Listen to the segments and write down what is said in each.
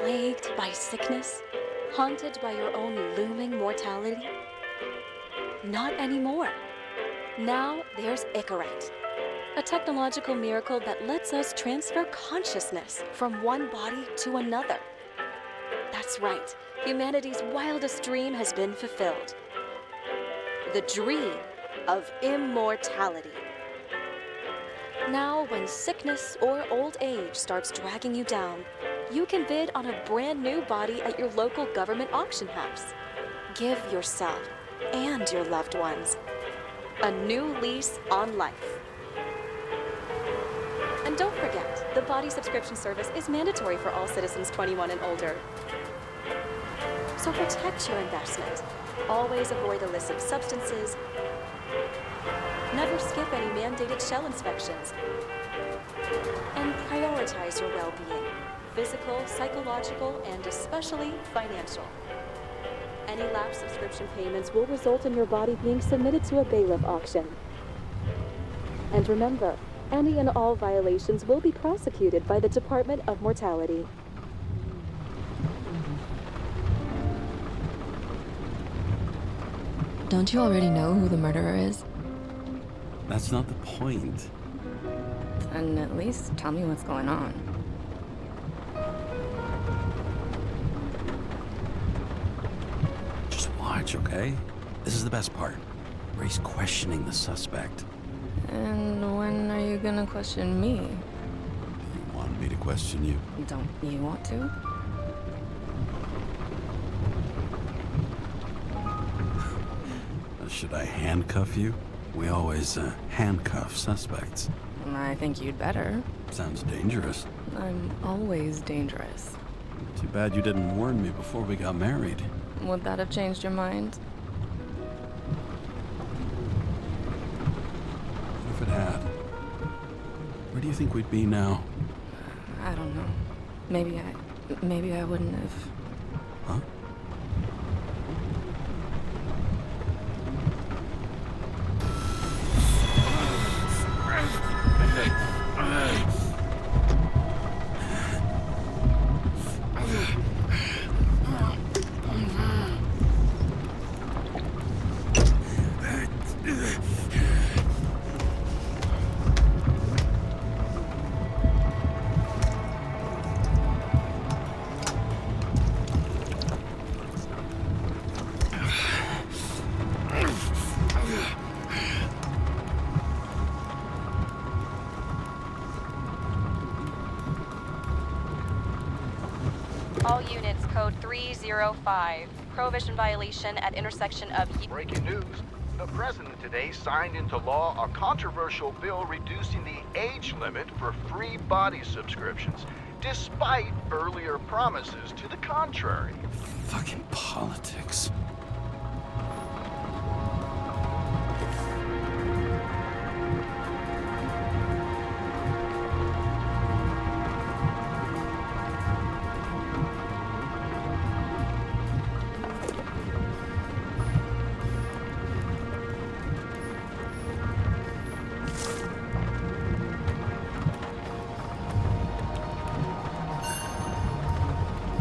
plagued by sickness? Haunted by your own looming mortality? Not anymore. Now there's Icarite, a technological miracle that lets us transfer consciousness from one body to another. That's right, humanity's wildest dream has been fulfilled. The dream of immortality. Now, when sickness or old age starts dragging you down, you can bid on a brand new body at your local government auction house. Give yourself and your loved ones a new lease on life. And don't forget, the body subscription service is mandatory for all citizens 21 and older. So protect your investment. Always avoid illicit substances. Never skip any mandated shell inspections. And prioritize your well-being, physical, psychological, and especially financial. Any lapsed subscription payments will result in your body being submitted to a bailiff auction. And remember, any and all violations will be prosecuted by the Department of Mortality. Don't you already know who the murderer is? That's not the point. Then at least tell me what's going on. Just watch, okay? This is the best part, where he's questioning the suspect. And when are you gonna question me? He wanted me to question you. Don't you want to? Should I handcuff you? We always handcuff suspects. I think you'd better. Sounds dangerous. I'm always dangerous. Too bad you didn't warn me before we got married. Would that have changed your mind? What if it had? Where do you think we'd be now? I don't know. Maybe I wouldn't have. Huh? All units, code 305. Prohibition violation at intersection of... Breaking news. The president today signed into law a controversial bill reducing the age limit for free body subscriptions, despite earlier promises to the contrary. Fucking politics.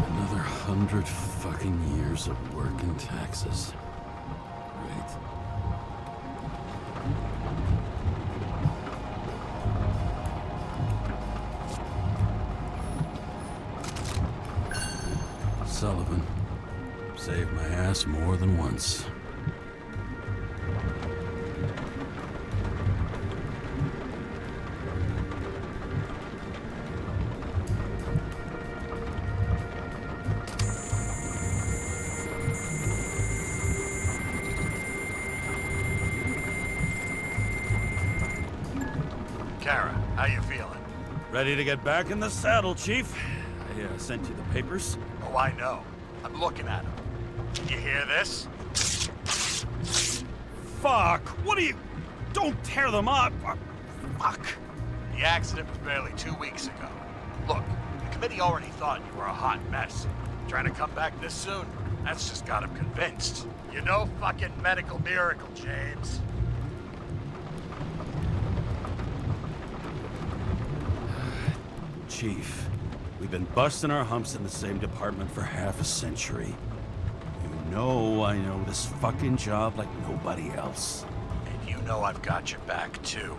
Another 100 fucking years of work and taxes. Great. Sullivan saved my ass more than once. Kara, how you feeling? Ready to get back in the saddle, Chief. I sent you the papers. Oh, I know. I'm looking at them. You hear this? Fuck! What are you... Don't tear them up! Fuck! The accident was barely 2 weeks ago. Look, the committee already thought you were a hot mess. Trying to come back this soon, that's just got them convinced. You're no fucking medical miracle, James. Chief, We've been busting our humps in the same department for half a century. You know I know this fucking job like nobody else. And you know I've got your back, too.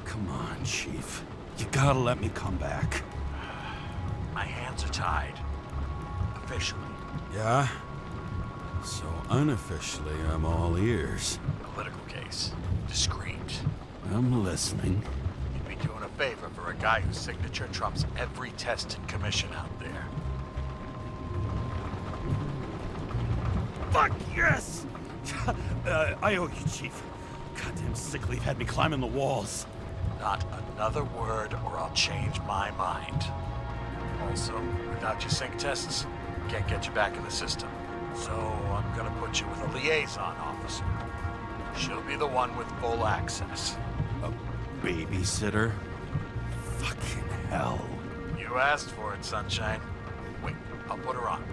Come on, Chief. You gotta let me come back. My hands are tied. Officially. Yeah? So unofficially, I'm all ears. Political case. Discreet. I'm listening. You'd be doing a favor for a guy whose signature trumps every test and commission out there. Fuck yes! I owe you, Chief. Goddamn sick leave had me climbing the walls. Not another word or I'll change my mind. Also, without your sync tests, can't get you back in the system. So I'm gonna put you with a liaison officer. She'll be the one with full access. A babysitter? Fucking hell. You asked for it, Sunshine. Wait, I'll put her on.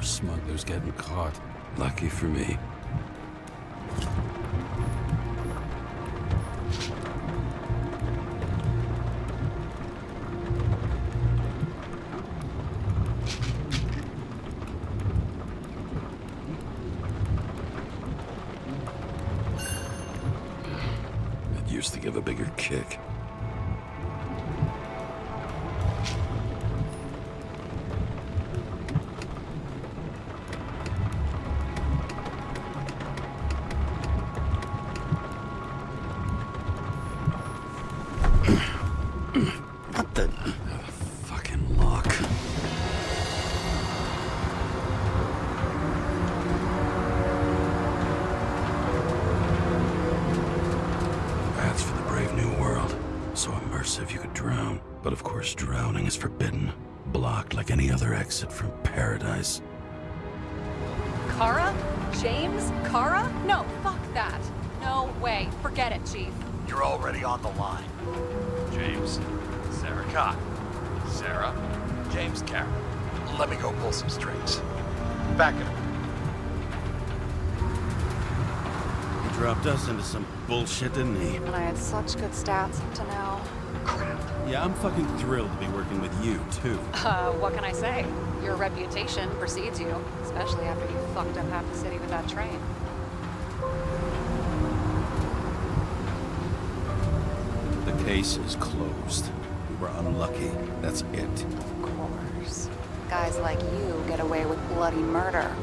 Smugglers getting caught. Lucky for me. It used to give a bigger kick. What the? Fucking lock. That's for the brave new world. So immersive you could drown. But of course drowning is forbidden. Blocked like any other exit from paradise. Kara? James? Kara? No, fuck that. No way. Forget it, Chief. You're already on the line. James, Sarah Cott. Sarah, James Carroll. Let me go pull some strings. Back it up. He dropped us into some bullshit, didn't he? And I had such good stats up to now. Crap. Yeah, I'm fucking thrilled to be working with you, too. What can I say? Your reputation precedes you, especially after you fucked up half the city with that train. The case is closed. We were unlucky. That's it. Of course. Guys like you get away with bloody murder.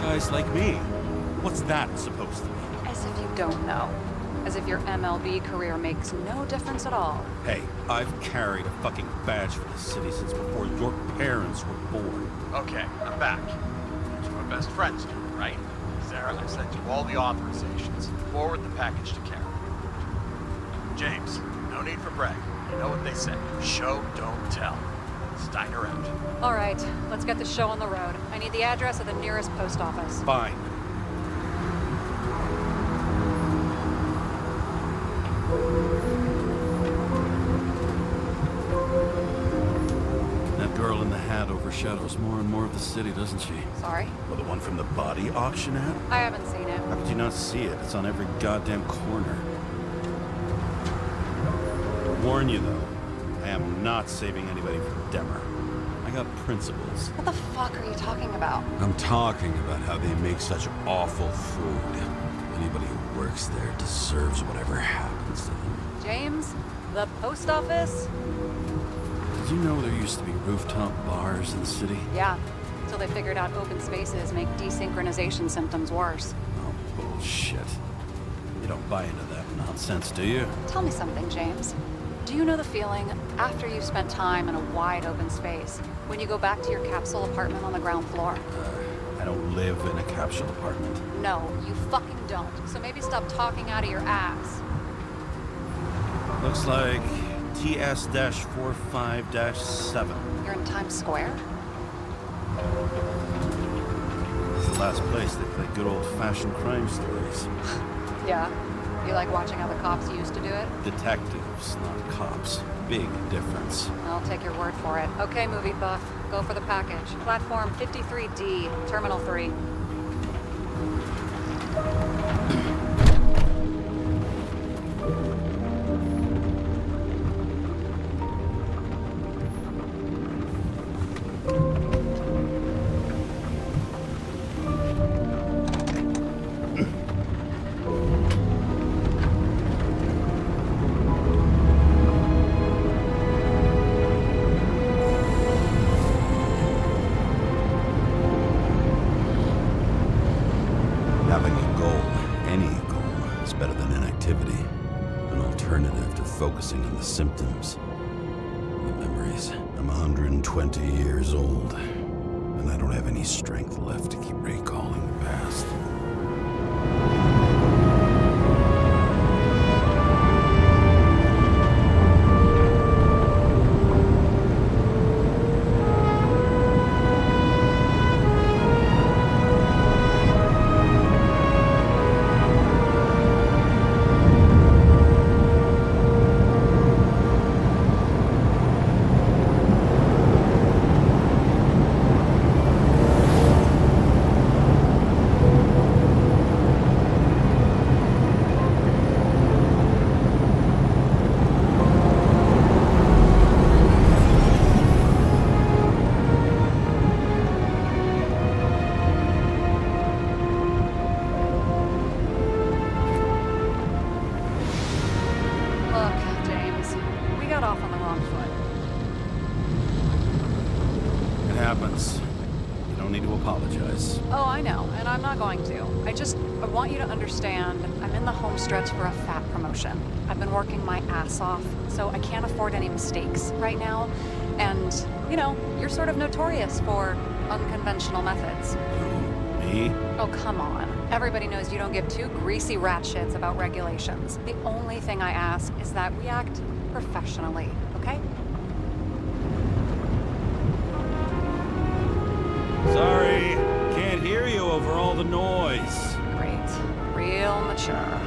Guys like me. What's that supposed to be? As if you don't know. As if your MLB career makes no difference at all. Hey, I've carried a fucking badge for the city since before your parents were born. Okay, I'm back. That's what best friends do, right? Sarah, I sent you all the authorizations. Forward the package to Carol. James, no need for bragging. You know what they say. Show, don't tell. Steiner out. All right, let's get the show on the road. I need the address of the nearest post office. Fine. That girl in the hat overshadows more and more of the city, doesn't she? Sorry? Well, the one from the body auction ad? I haven't seen it. How could you not see it? It's on every goddamn corner. Warn you, though, I am not saving anybody from Demmer. I got principles. What the fuck are you talking about? I'm talking about how they make such awful food. Anybody who works there deserves whatever happens to them. James, The post office? Did you know there used to be rooftop bars in the city? Yeah, until they figured out open spaces make desynchronization symptoms worse. Oh, bullshit. You don't buy into that nonsense, do you? Tell me something, James. Do you know the feeling after you've spent time in a wide open space, when you go back to your capsule apartment on the ground floor? I don't live in a capsule apartment. No, you fucking don't. So maybe stop talking out of your ass. Looks like TS-45-7. You're in Times Square? This is the last place they play good old-fashioned crime stories. Yeah. You like watching how the cops used to do it? Detectives, not cops. Big difference. I'll take your word for it. Okay, movie buff. Go for the package. Platform 53D, Terminal 3. Having a goal, any goal, is better than inactivity. An alternative to focusing on the symptoms. The memories. I'm 120 years old, and I don't have any strength left to keep recalling the past. Happens. You don't need to apologize. Oh, I know, and I'm not going to. I want you to understand, I'm in the home stretch for a fat promotion. I've been working my ass off, so I can't afford any mistakes right now. And, you know, you're sort of notorious for unconventional methods. Who? Me? Oh, come on. Everybody knows you don't give two greasy rat shits about regulations. The only thing I ask is that we act professionally, okay? Sorry, can't hear you over all the noise. Great. Real mature.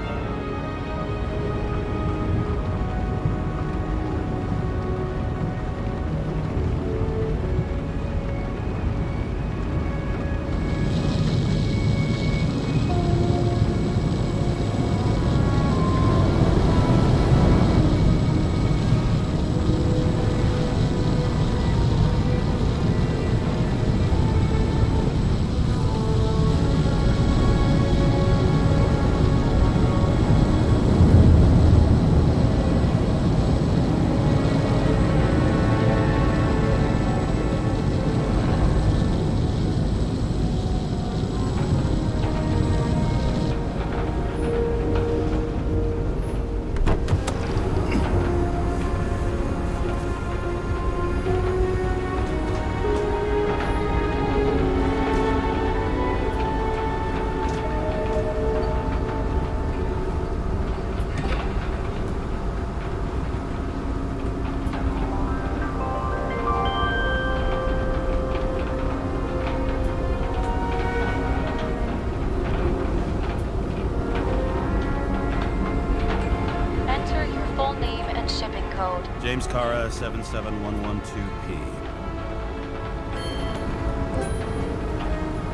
James Cara, 77112P.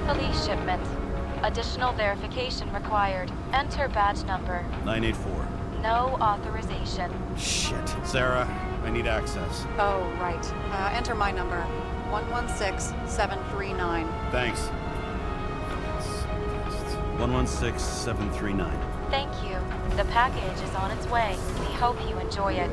Police shipment. Additional verification required. Enter badge number. 984. No authorization. Shit. Sarah, I need access. Oh, right. Enter my number. 116739. Thanks. 116739. Thank you. The package is on its way. We hope you enjoy it.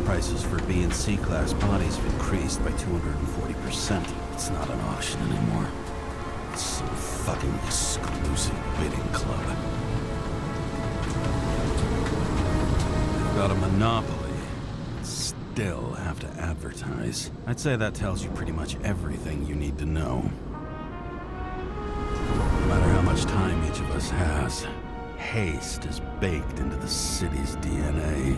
Prices for B and C class bodies have increased by 240%. It's not an auction anymore. It's some fucking exclusive bidding club. They've got a monopoly, but still have to advertise. I'd say that tells you pretty much everything you need to know. No matter how much time each of us has, haste is baked into the city's DNA.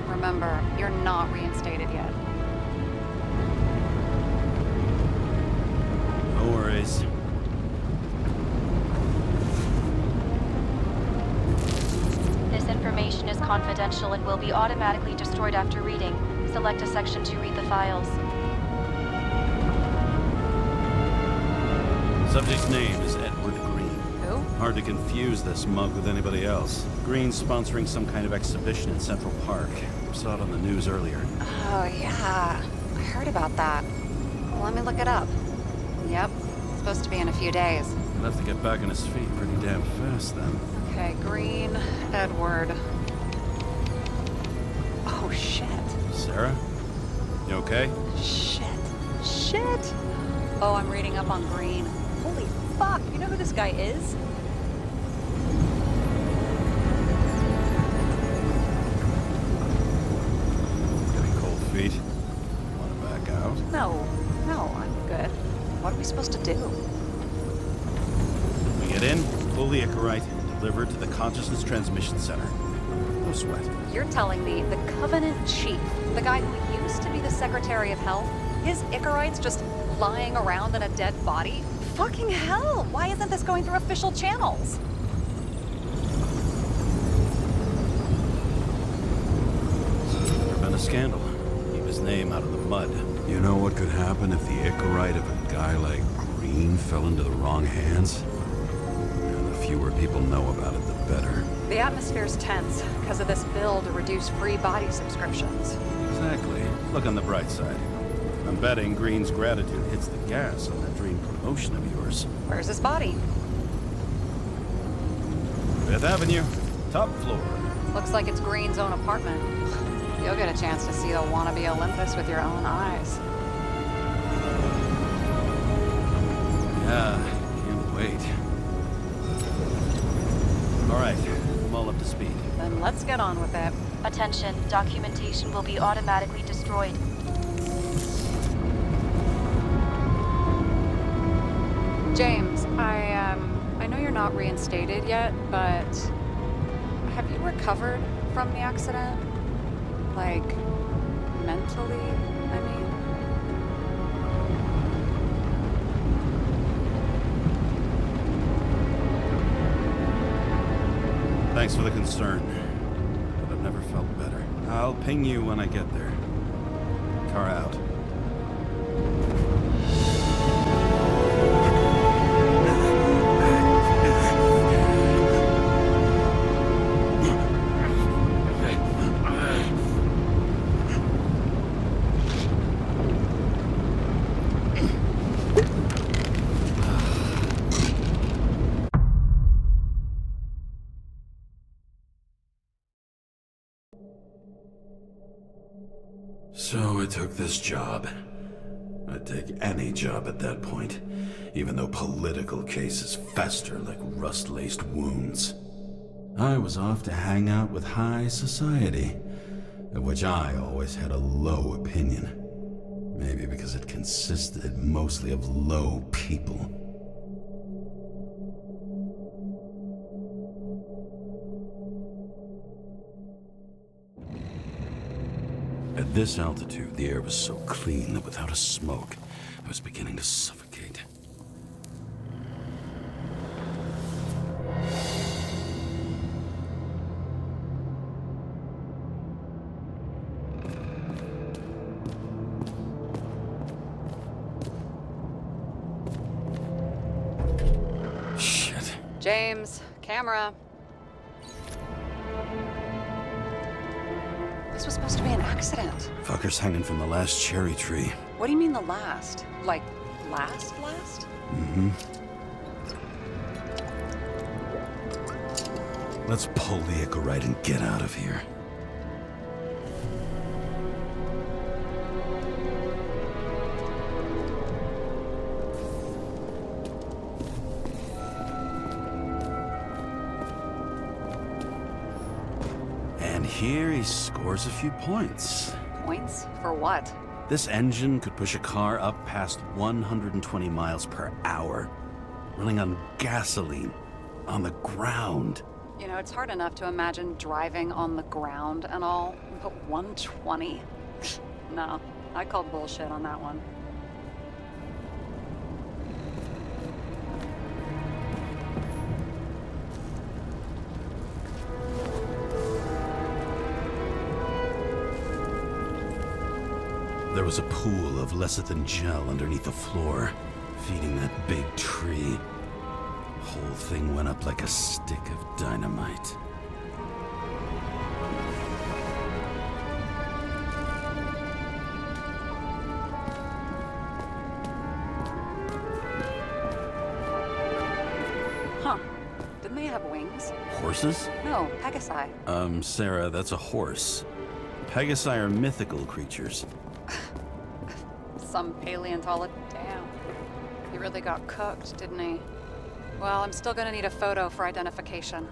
Remember, you're not reinstated yet. No worries. This information is confidential and will be automatically destroyed after reading. Select a section to read the files. Subject's name is Edward Green. Who? Hard to confuse this mug with anybody else. Green's sponsoring some kind of exhibition in Central Park. Saw it on the news earlier. Oh, yeah. I heard about that. Let me look it up. Yep. It's supposed to be in a few days. He'll have to get back on his feet pretty damn fast, then. Okay, Green, Edward. Oh, shit. Sarah? You okay? Shit. Oh, I'm reading up on Green. Holy fuck, you know who this guy is? Feet. Want to back out? No, I'm good. What are we supposed to do? We get in, pull the Icarite, and deliver it to the Consciousness Transmission Center. No sweat. You're telling me the Covenant Chief, the guy who used to be the Secretary of Health, his Icarite's just lying around in a dead body? Fucking hell! Why isn't this going through official channels? There's been a scandal. His name out of the mud. You know what could happen if the Icarite of a guy like Green fell into the wrong hands? And the fewer people know about it, the better. The atmosphere's tense because of this bill to reduce free body subscriptions. Exactly. Look on the bright side. I'm betting Green's gratitude hits the gas on that dream promotion of yours. Where's his body? 5th Avenue, top floor. Looks like it's Green's own apartment. You'll get a chance to see the wannabe Olympus with your own eyes. Yeah, can't wait. All right, I'm all up to speed. Then let's get on with it. Attention, documentation will be automatically destroyed. James, I know you're not reinstated yet, but have you recovered from the accident? Like, mentally, I mean? Thanks for the concern, but I've never felt better. I'll ping you when I get there. Car out. So I took this job. I'd take any job at that point, even though political cases fester like rust-laced wounds. I was off to hang out with high society, of which I always had a low opinion. Maybe because it consisted mostly of low people. At this altitude, the air was so clean that without a smoke, I was beginning to suffocate. Shit. James, camera. This was supposed to be an accident. Fuckers hanging from the last cherry tree. What do you mean the last? Like, last? Mm-hmm. Let's pull the Icarite and get out of here. And here he scores a few points. Points? For what? This engine could push a car up past 120 miles per hour, running on gasoline, on the ground. You know, it's hard enough to imagine driving on the ground and all, but 120? No, I call bullshit on that one. There was a pool of lecithin gel underneath the floor, feeding that big tree. Whole thing went up like a stick of dynamite. Huh. Didn't they have wings? Horses? No, Pegasi. Sarah, that's a horse. Pegasi are mythical creatures. Some paleontologist. Damn. He really got cooked, didn't he? Well, I'm still gonna need a photo for identification.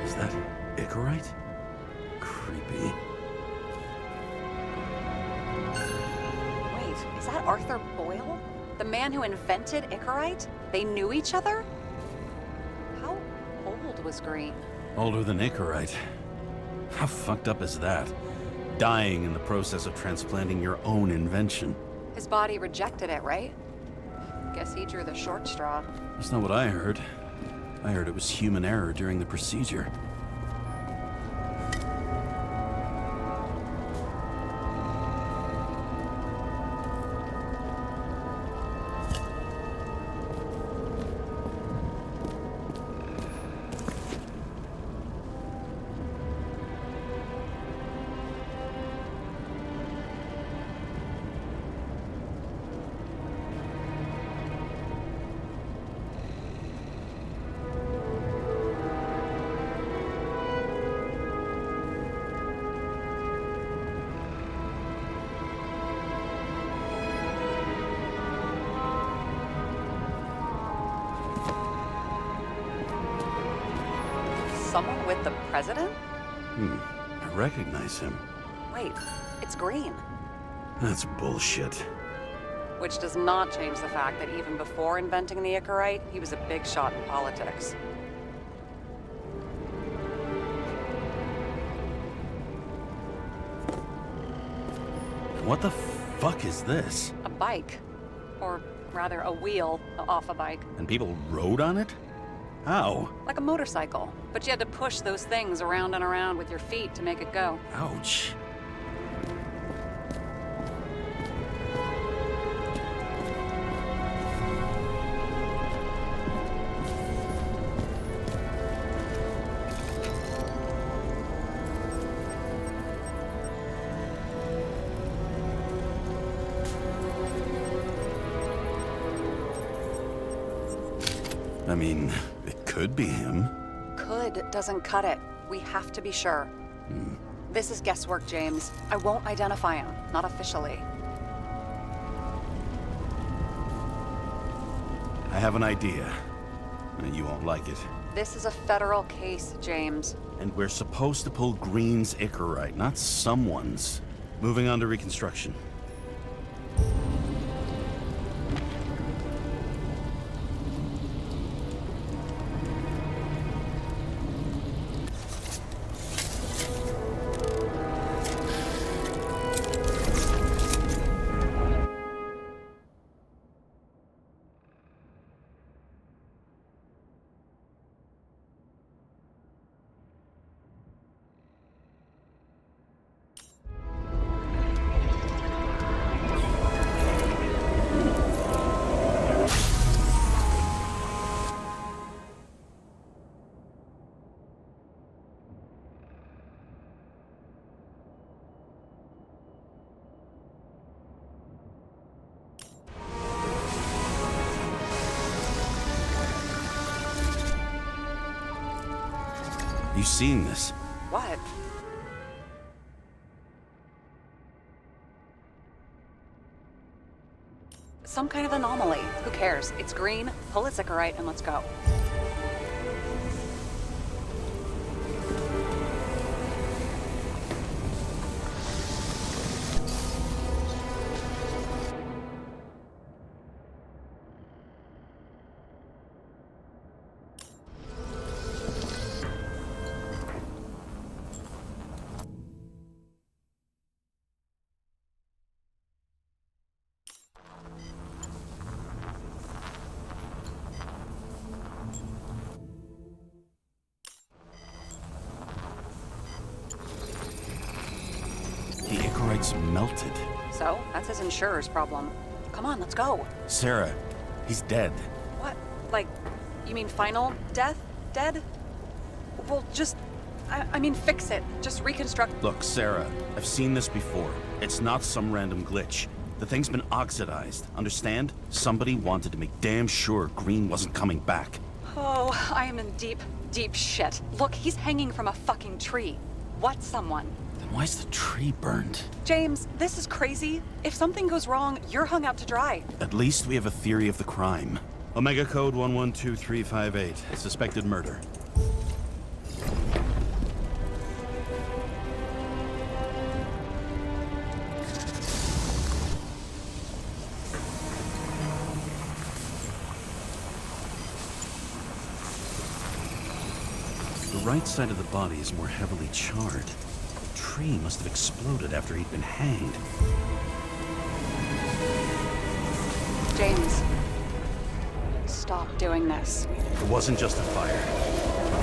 Is that Icarite? Creepy. Wait, is that Arthur Boyle? The man who invented Icarite? They knew each other? How old was Green? Older than Icarite. How fucked up is that? Dying in the process of transplanting your own invention. His body rejected it, right? Guess he drew the short straw. That's not what I heard. I heard it was human error during the procedure. Someone with the president? I recognize him. Wait, it's Green. That's bullshit. Which does not change the fact that even before inventing the Icarite, he was a big shot in politics. What the fuck is this? A bike. Or rather, a wheel off a bike. And people rode on it? How? Like a motorcycle. But you had to push those things around and around with your feet to make it go. Ouch. I mean, it could be him. Could doesn't cut it. We have to be sure. This is guesswork, James. I won't identify him. Not officially. I have an idea. You won't like it. This is a federal case, James. And we're supposed to pull Green's Icarite, not someone's. Moving on to reconstruction. You seeing this? What? Some kind of anomaly. Who cares? It's Green, pull its Icarite, and let's go. The Icarite's melted. So, that's his insurer's problem. Come on, let's go. Sarah, he's dead. What? Like, you mean final death? Dead? Well, just... I mean, fix it. Just reconstruct... Look, Sarah, I've seen this before. It's not some random glitch. The thing's been oxidized, understand? Somebody wanted to make damn sure Green wasn't coming back. Oh, I am in deep, deep shit. Look, he's hanging from a fucking tree. What someone? Then why's the tree burned? James, this is crazy. If something goes wrong, you're hung out to dry. At least we have a theory of the crime. Omega code 112358. Suspected murder. The right side of the body is more heavily charred. The tree must have exploded after he'd been hanged. James, stop doing this. It wasn't just a fire.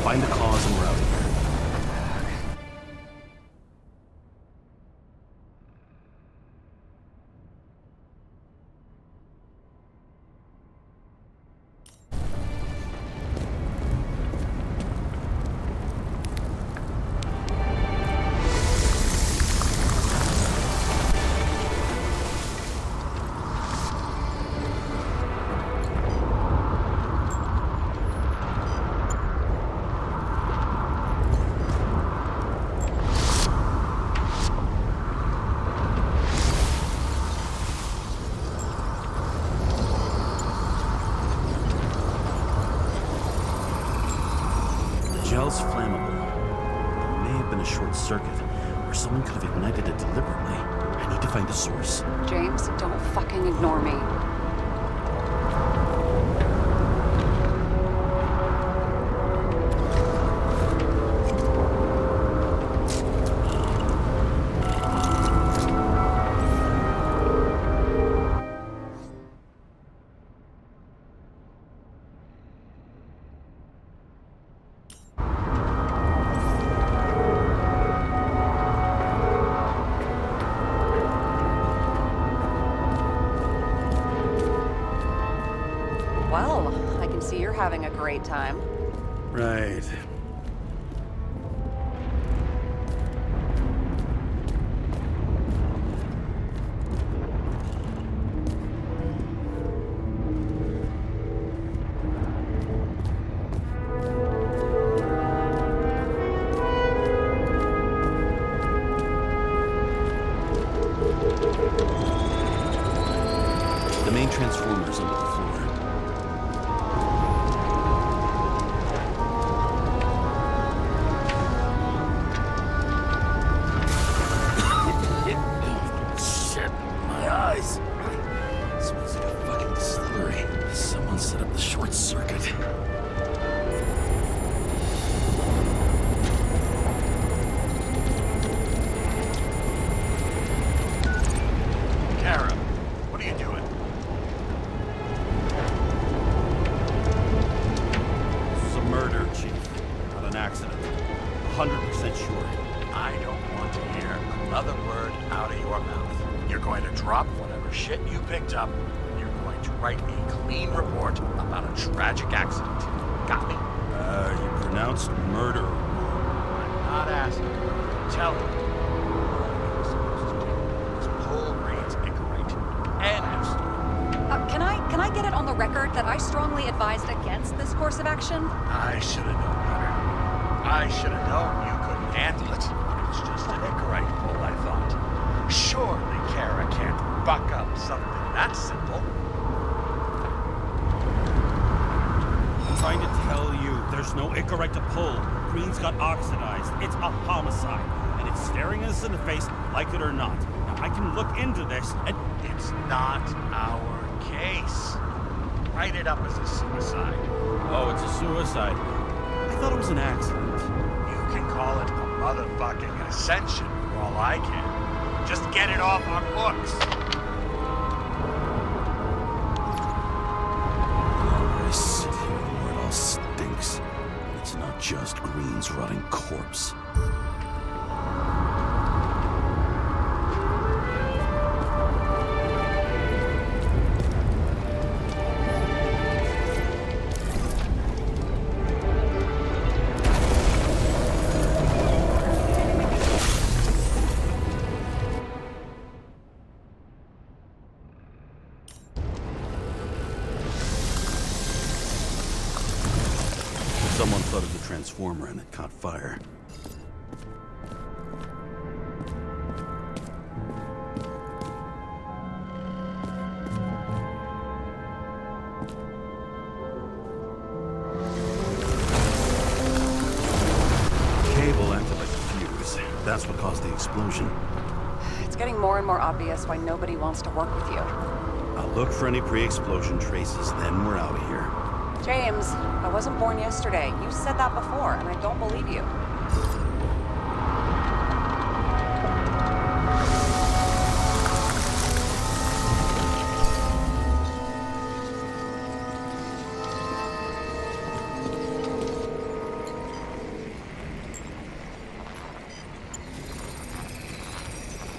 Find the cause and we're out of here. gel's flammable. There may have been a short circuit, or someone could have ignited it deliberately. I need to find the source. James, don't fucking ignore me. Well, I can see you're having a great time. Right. The main transformer's under the floor. Shit, my eyes. Smells like a fucking distillery. Someone set up the short circuit. Kara, what are you doing? This is a murder, Chief. Not an accident. 100% sure. I don't want to hear another word out of your mouth. You're going to drop whatever shit you picked up. You're going to write a clean report about a tragic accident. Got me? You pronounced murder. I'm not asking. Tell me. What are you supposed to do? This poll reads Icarite and Epstein. Can I get it on the record that I strongly advised against this course of action? I should have known better. I should have known you couldn't handle it. It's just an Icarite poll, I thought. Surely Kara can't buck up something that simple. I'm trying to tell you, there's no Icarite to pull. Green's got oxidized. It's a homicide. And it's staring us in the face, like it or not. Now, I can look into this, and It's not our case. Write it up as a suicide. oh, it's a suicide. I thought it was an accident. You can call it a motherfucking ascension for all I can. Just get it off our books. The longer I sit here, the more it all stinks. It's not just Green's rotting corpse. Someone flooded the transformer and it caught fire. Cable acted like a fuse. That's what caused the explosion. It's getting more and more obvious why nobody wants to work with you. I'll look for any pre-explosion traces, then we're out of here. James, I wasn't born yesterday. You said that before, and I don't believe you.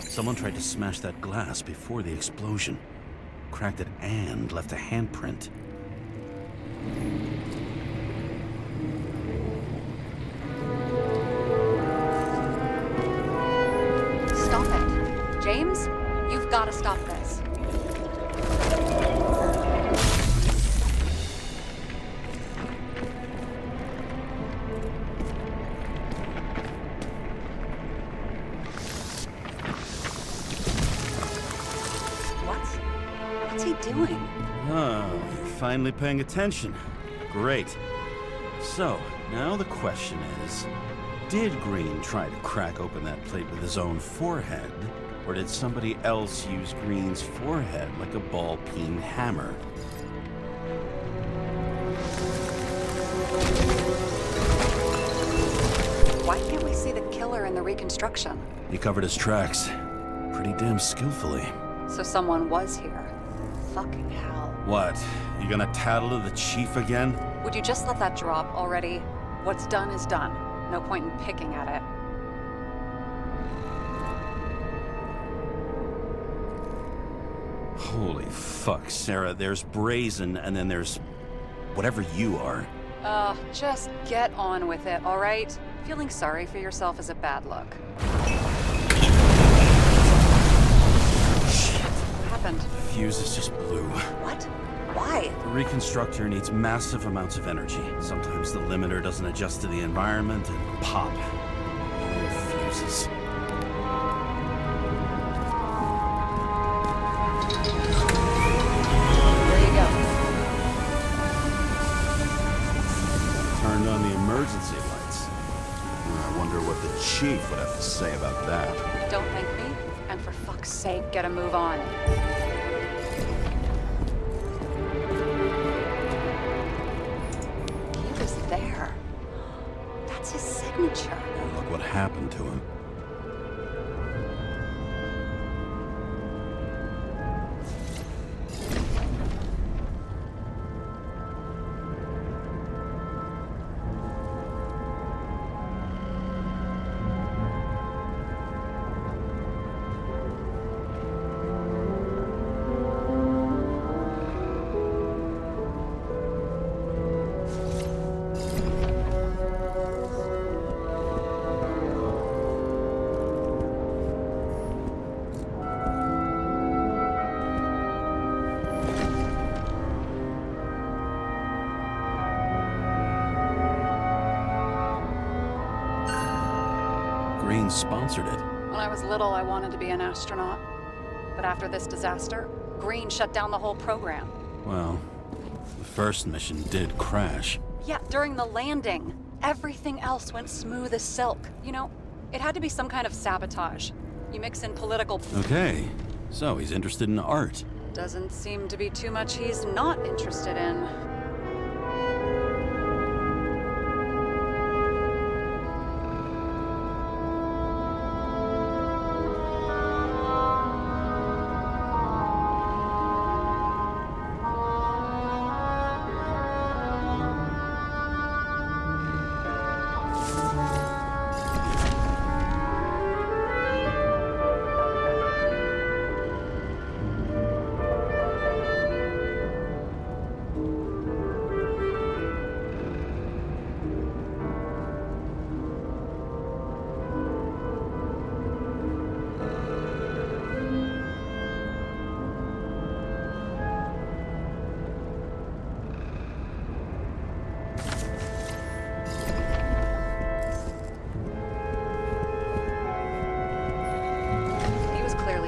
Someone tried to smash that glass before the explosion. Cracked it and left a handprint. Stop it. James, you've got to stop this. What's he doing? Oh, you're finally paying attention. Great. So, now the question is, did Green try to crack open that plate with his own forehead, or did somebody else use Green's forehead like a ball-peen hammer? Why can't we see the killer in the reconstruction? He covered his tracks pretty damn skillfully. So someone was here. Fucking hell. What? You gonna tattle to the chief again? Would you just let that drop already? What's done is done. No point in picking at it. Holy fuck, Sarah. There's Brazen, and then there's whatever you are. Just get on with it, all right? Feeling sorry for yourself is a bad look. Shit. What happened? The fuses just blew. What? Why? The reconstructor needs massive amounts of energy. Sometimes the limiter doesn't adjust to the environment and pop. Fuses. There you go. Turned on the emergency lights. I wonder what the chief would have to say about that. Don't thank me, and for fuck's sake, get a move on. He was there. That's his signature. And look what happened to him. Green sponsored it. When I was little, I wanted to be an astronaut. But after this disaster, Green shut down the whole program. Well, the first mission did crash. Yeah, during the landing. Everything else went smooth as silk. You know, it had to be some kind of sabotage. You mix in political... Okay, so he's interested in art. Doesn't seem to be too much he's not interested in.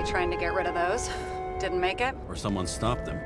Trying to get rid of those. Didn't make it. Or someone stopped him.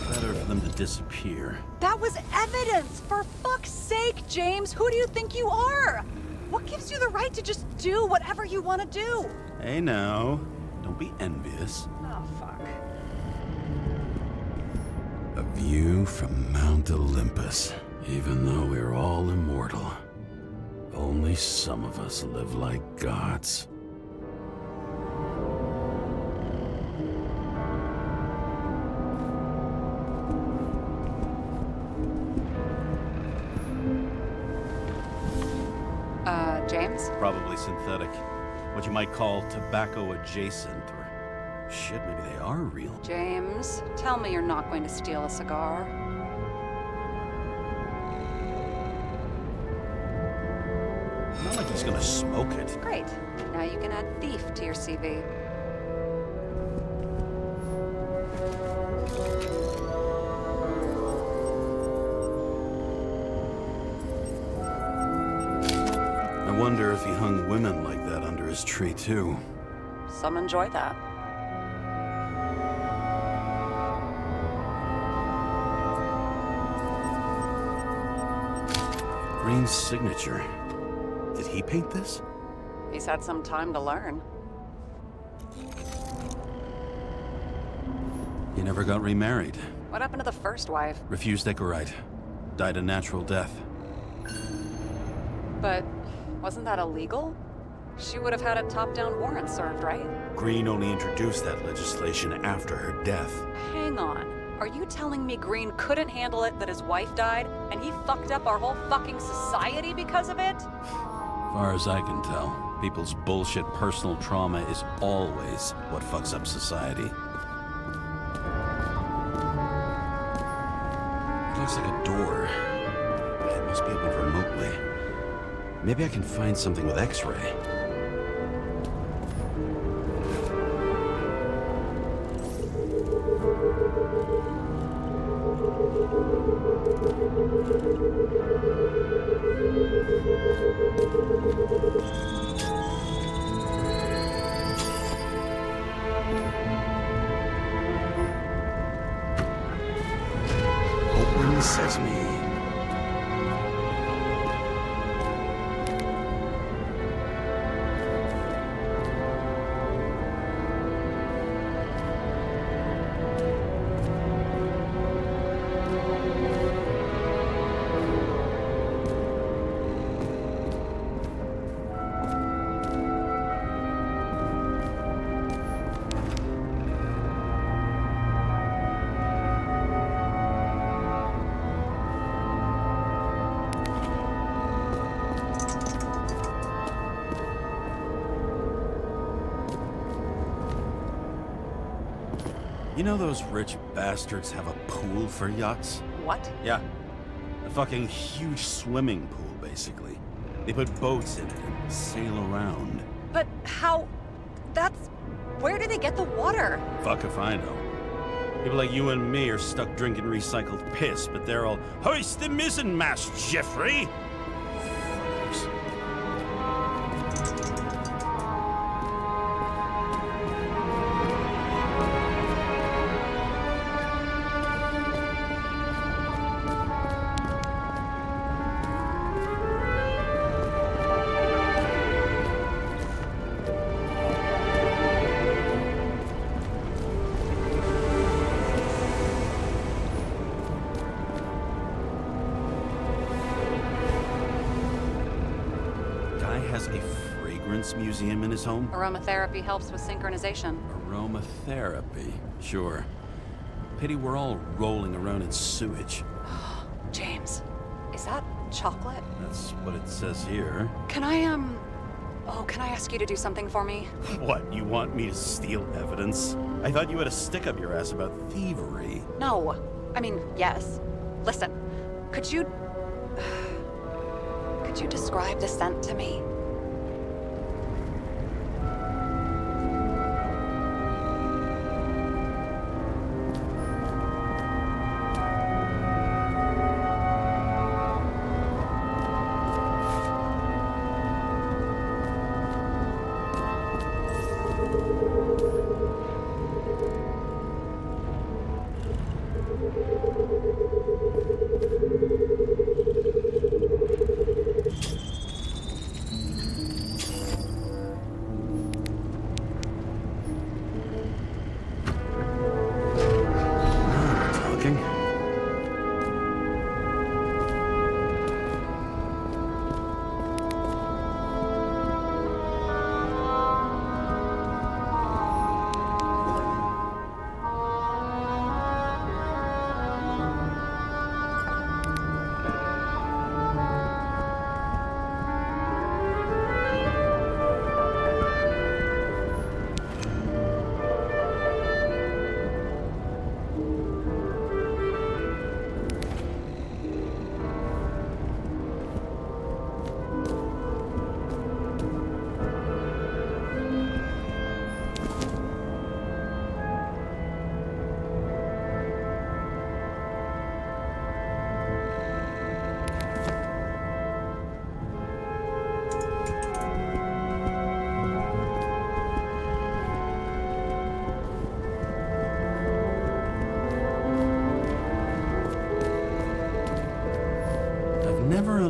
Better for them to disappear. That was evidence! For fuck's sake, James! Who do you think you are? What gives you the right to just do whatever you want to do? Hey now, don't be envious. Oh, fuck. A view from Mount Olympus. Even though we're all immortal, only some of us live like gods. Probably synthetic. What you might call tobacco adjacent, or shit, maybe they are real. James, tell me you're not going to steal a cigar. Not like he's gonna smoke it. Great. Now you can add thief to your CV. I wonder if he hung women like that under his tree, too. Some enjoy that. Green's signature. Did he paint this? He's had some time to learn. He never got remarried. What happened to the first wife? Refused Ecorite. Died a natural death. But wasn't that illegal? She would have had a top-down warrant served, right? Green only introduced that legislation after her death. Hang on. Are you telling me Green couldn't handle it that his wife died, and he fucked up our whole fucking society because of it? Far as I can tell, people's bullshit personal trauma is always what fucks up society. It looks like a door. It must be opened remotely. Maybe I can find something with X-ray. Open sesame. You know those rich bastards have a pool for yachts? What? Yeah. A fucking huge swimming pool, basically. They put boats in it and sail around. But how... That's... Where do they get the water? Fuck if I know. People like you and me are stuck drinking recycled piss, but they're all, hoist the mizzenmast, Jeffrey! Fuckers. Has a fragrance museum in his home? Aromatherapy helps with synchronization. Aromatherapy? Sure. Pity we're all rolling around in sewage. James, is that chocolate? That's what it says here. Can I, can I ask you to do something for me? What, you want me to steal evidence? I thought you had a stick up your ass about thievery. No. I mean, yes. Listen, could you describe the scent to me?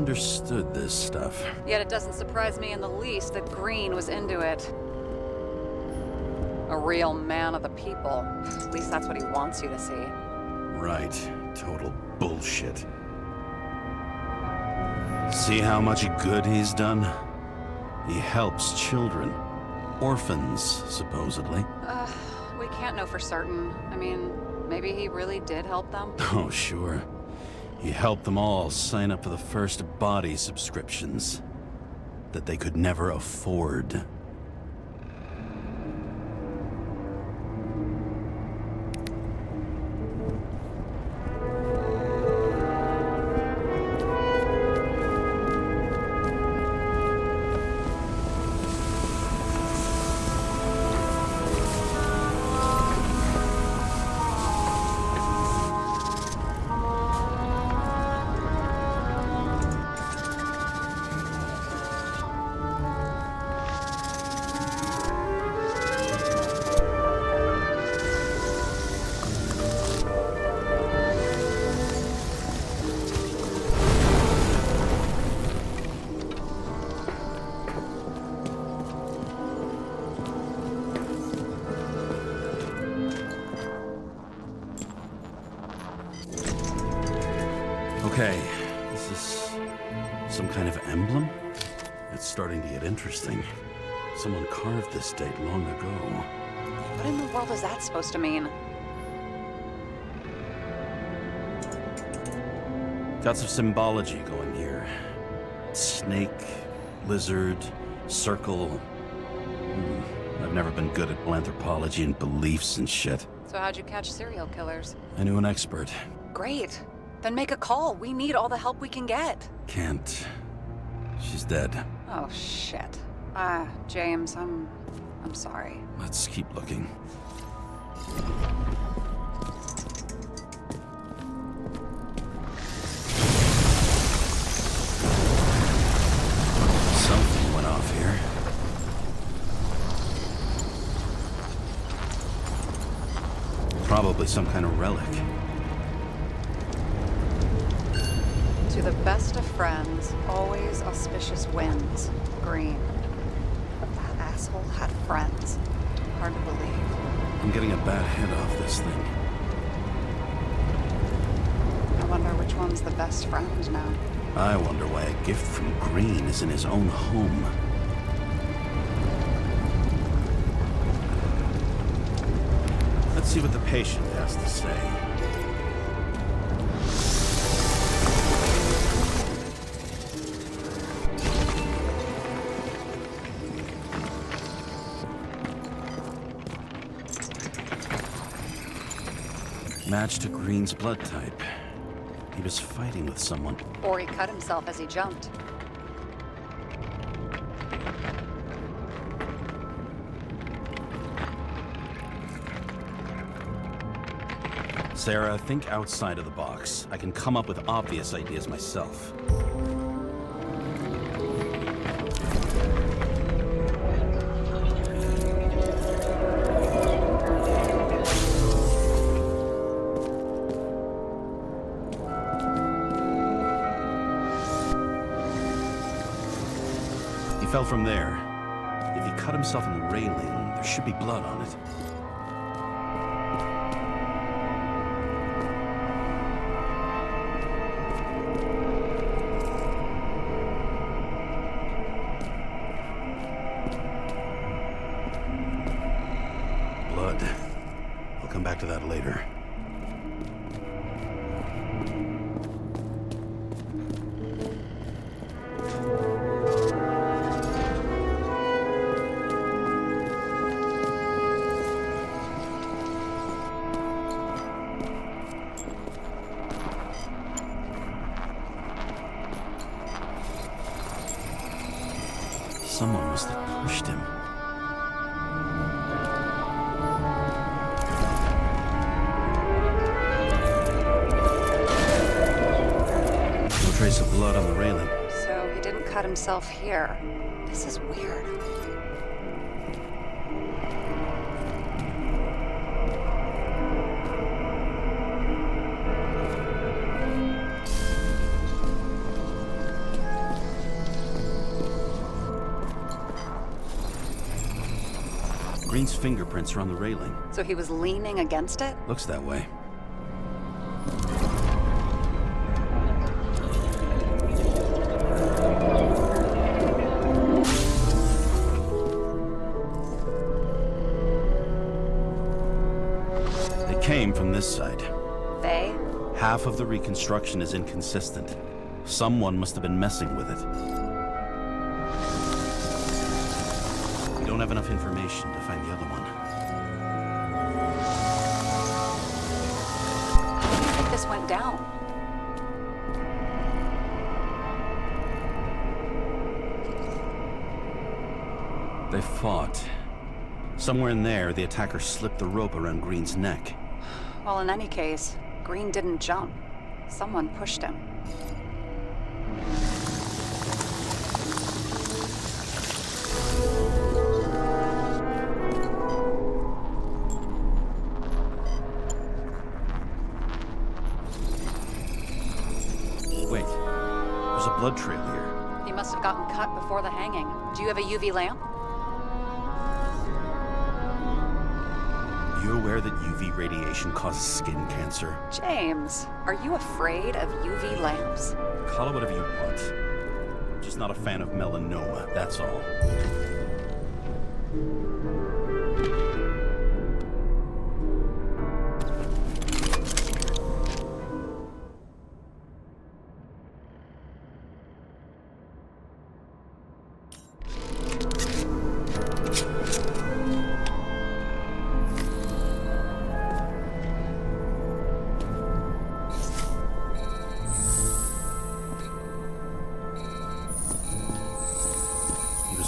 understood this stuff. Yet it doesn't surprise me in the least that Green was into it. A real man of the people. At least that's what he wants you to see. Right. Total bullshit. See how much good he's done? He helps children. Orphans, supposedly. We can't know for certain. I mean, maybe he really did help them. Oh, sure. He helped them all sign up for the first body subscriptions that they could never afford. Okay, is this some kind of emblem? It's starting to get interesting. Someone carved this date long ago. What in the world is that supposed to mean? Got some symbology going here. Snake, lizard, circle. I've never been good at anthropology and beliefs and shit. So how'd you catch serial killers? I knew an expert. Great. Then make a call. We need all the help we can get. Can't. She's dead. Oh, shit. James, I'm sorry. Let's keep looking. Something went off here. Probably some kind of relic. To the best of friends, always auspicious winds. Green. That asshole had friends. Hard to believe. I'm getting a bad head off this thing. I wonder which one's the best friend now. I wonder why a gift from Green is in his own home. Let's see what the patient has to say. Match to Green's blood type. He was fighting with someone. Or he cut himself as he jumped. Sarah, think outside of the box. I can come up with obvious ideas myself. He fell from there. If he cut himself in the railing, there should be blood on it. Blood. I'll come back to that later. Someone must have pushed him. No trace of blood on the railing. So he didn't cut himself here. This is weird. Green's fingerprints are on the railing. So he was leaning against it? Looks that way. They came from this side. They? Half of the reconstruction is inconsistent. Someone must have been messing with it. We don't have enough information to find the other one. How do you think this went down? They fought. Somewhere in there, the attacker slipped the rope around Green's neck. Well, in any case, Green didn't jump. Someone pushed him. Wait, there's a blood trail here. He must have gotten cut before the hanging. Do you have a UV lamp? You aware that UV radiation causes skin cancer? James, are you afraid of UV lamps? Call it whatever you want. I'm just not a fan of melanoma, that's all.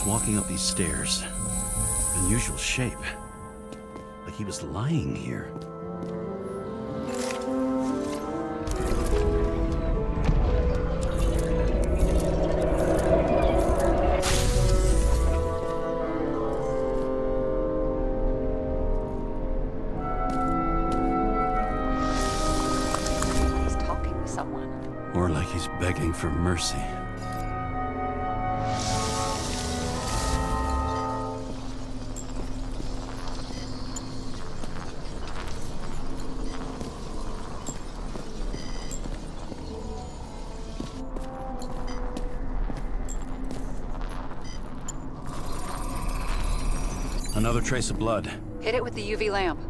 Walking up these stairs. Unusual shape. Like he was lying here. He's talking to someone. Or like he's begging for mercy. Another trace of blood. Hit it with the UV lamp.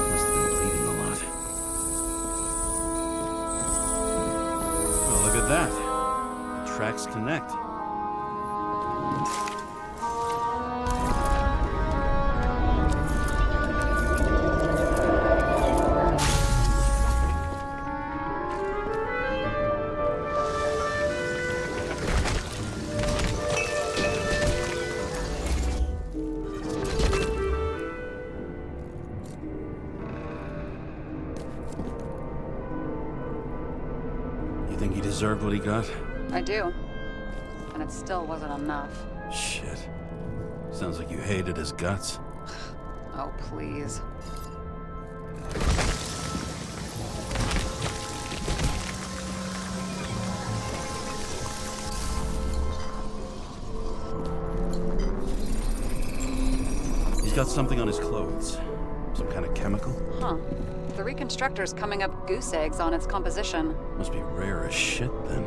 Must have been bleeding a lot. Well, look at that. The tracks connect. You think he deserved what he got? I do. And it still wasn't enough. Shit. Sounds like you hated his guts. Oh, please. He's got something on his clothes. Some kind of chemical? Huh. The reconstructor's coming up goose eggs on its composition. Must be rare as shit, then.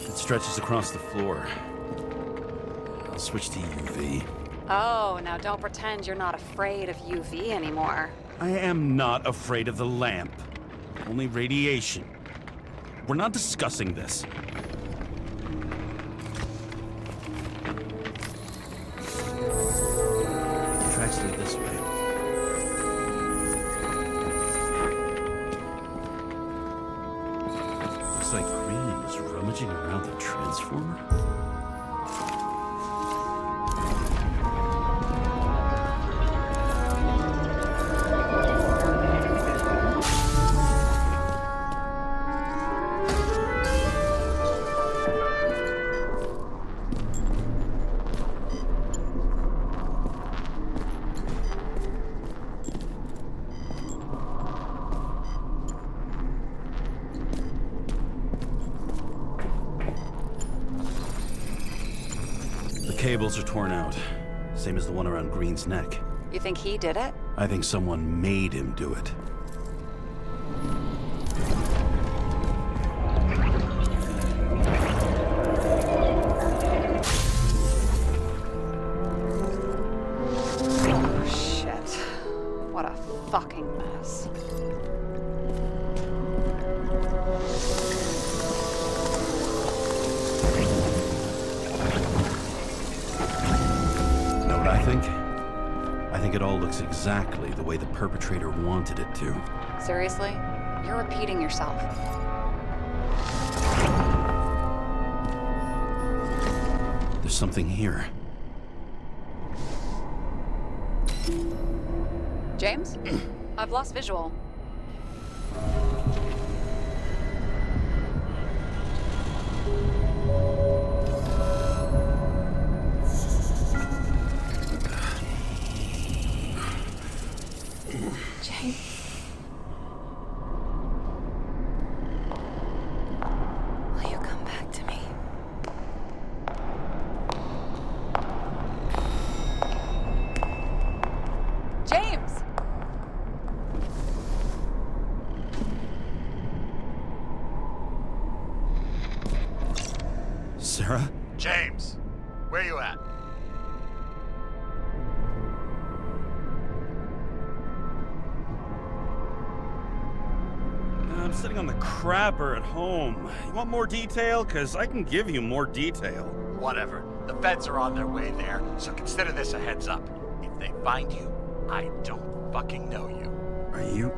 It stretches across the floor. I'll switch to UV. Oh, now don't pretend you're not afraid of UV anymore. I am not afraid of the lamp. Only radiation. We're not discussing this. The tracks lead this way. Looks like Green was rummaging around the transformer. cables are torn out. Same as the one around Green's neck. You think he did it? I think someone made him do it. Oh, shit. What a fucking mess. Know what I think? I think it all looks exactly the way the perpetrator wanted it to. Seriously? You're repeating yourself. There's something here. James? I've lost visual. James. Will you come back to me? James! Sarah? James, where you at? I'm sitting on the crapper at home. You want more detail? Because I can give you more detail. Whatever. The feds are on their way there, so consider this a heads up. If they find you, I don't fucking know you. Are you...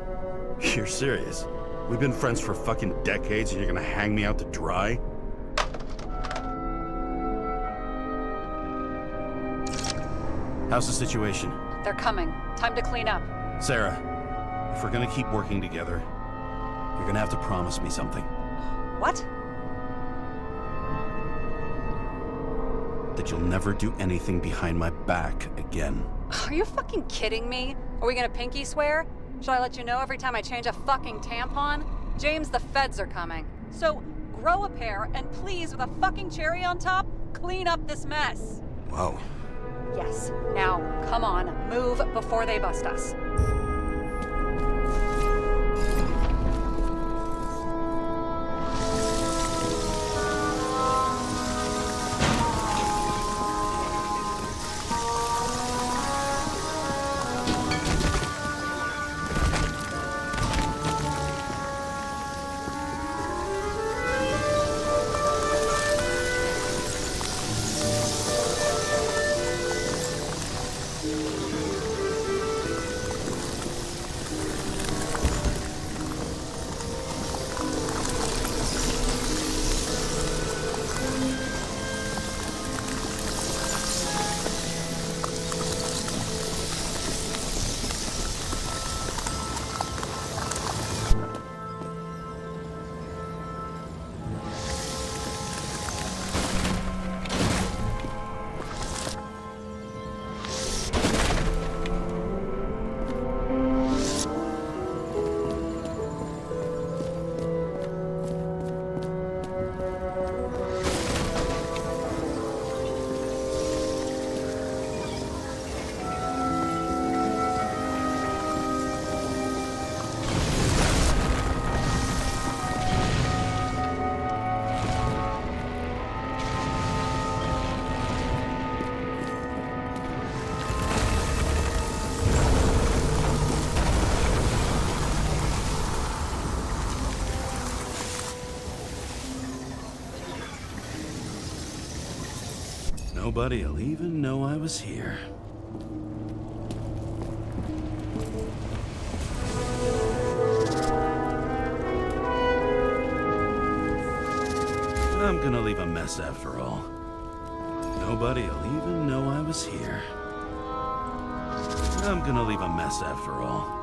You're serious? We've been friends for fucking decades and you're gonna hang me out to dry? How's the situation? They're coming. Time to clean up. Sarah, if we're gonna keep working together, you're gonna have to promise me something. What? That you'll never do anything behind my back again. Are you fucking kidding me? Are we gonna pinky swear? Should I let you know every time I change a fucking tampon? James, the feds are coming. So grow a pair and please, with a fucking cherry on top, clean up this mess. Wow. Yes. Now, come on, move before they bust us. Nobody'll even know I was here. I'm gonna leave a mess after all. Nobody'll even know I was here. I'm gonna leave a mess after all.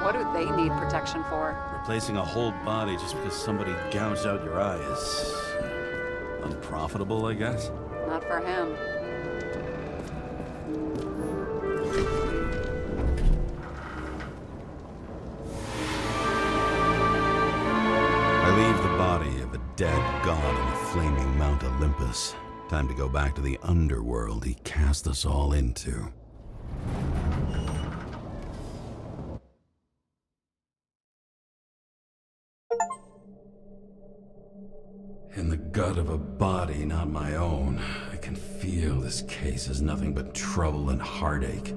What do they need protection for? Replacing a whole body just because somebody gouged out your eye is unprofitable, I guess. Not for him. I flaming Mount Olympus. Time to go back to the underworld he cast us all into. In the gut of a body not my own, I can feel this case is nothing but trouble and heartache.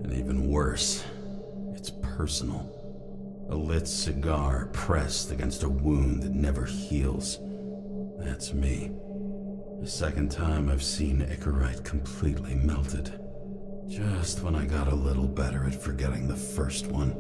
And even worse, it's personal. A lit cigar pressed against a wound that never heals. That's me. The second time I've seen Icarite completely melted. Just when I got a little better at forgetting the first one.